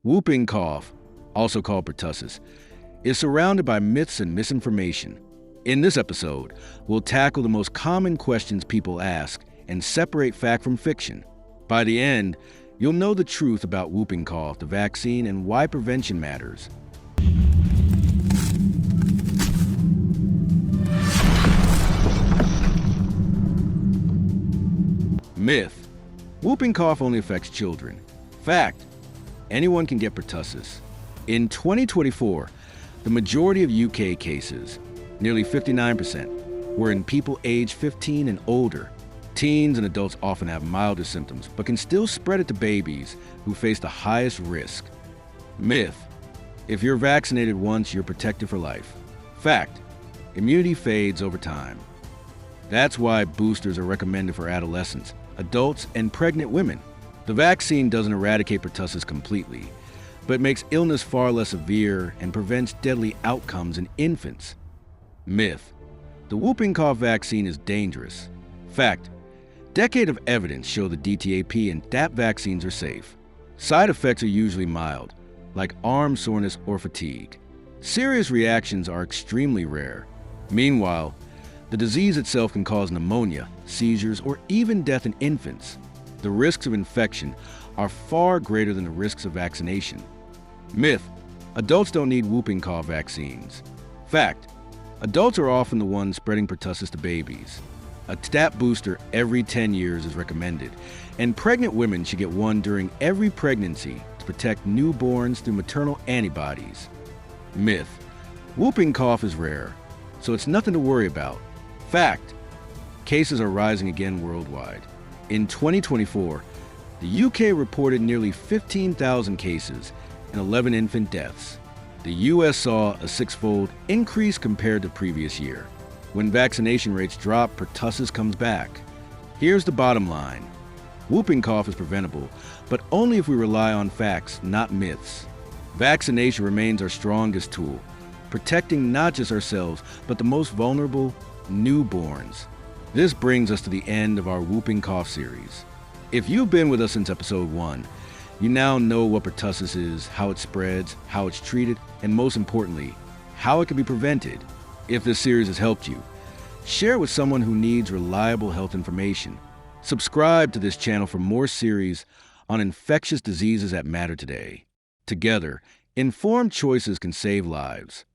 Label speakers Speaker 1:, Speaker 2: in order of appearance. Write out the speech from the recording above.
Speaker 1: Whooping cough, also called pertussis, is surrounded by myths and misinformation. In this episode, we'll tackle the most common questions people ask and separate fact from fiction. By the end, you'll know the truth about whooping cough, the vaccine, and why prevention matters. Myth: whooping cough only affects children. Fact: anyone can get pertussis. In 2024, the majority of UK cases, nearly 59%, were in people aged 15 and older. Teens and adults often have milder symptoms, but can still spread it to babies who face the highest risk. Myth: if you're vaccinated once, you're protected for life. Fact: immunity fades over time. That's why boosters are recommended for adolescents, adults, and pregnant women. The vaccine doesn't eradicate pertussis completely, but makes illness far less severe and prevents deadly outcomes in infants. Myth: the whooping cough vaccine is dangerous. Fact: decades of evidence show the DTaP and DAP vaccines are safe. Side effects are usually mild, like arm soreness or fatigue. Serious reactions are extremely rare. Meanwhile, the disease itself can cause pneumonia, seizures, or even death in infants. The risks of infection are far greater than the risks of vaccination. Myth: adults don't need whooping cough vaccines. Fact: adults are often the ones spreading pertussis to babies. A DAP booster every 10 years is recommended, and pregnant women should get one during every pregnancy to protect newborns through maternal antibodies. Myth: whooping cough is rare, so it's nothing to worry about. Fact: cases are rising again worldwide. In 2024, the UK reported nearly 15,000 cases and 11 infant deaths. The US saw a six-fold increase compared to previous year. When vaccination rates drop, pertussis comes back. Here's the bottom line: whooping cough is preventable, but only if we rely on facts, not myths. Vaccination remains our strongest tool, protecting not just ourselves, but the most vulnerable, newborns. This brings us to the end of our whooping cough series. If you've been with us since episode 1, you now know what pertussis is, how it spreads, how it's treated, and most importantly, how it can be prevented. If this series has helped you, share it with someone who needs reliable health information. Subscribe to this channel for more series on infectious diseases that matter today. Together, informed choices can save lives.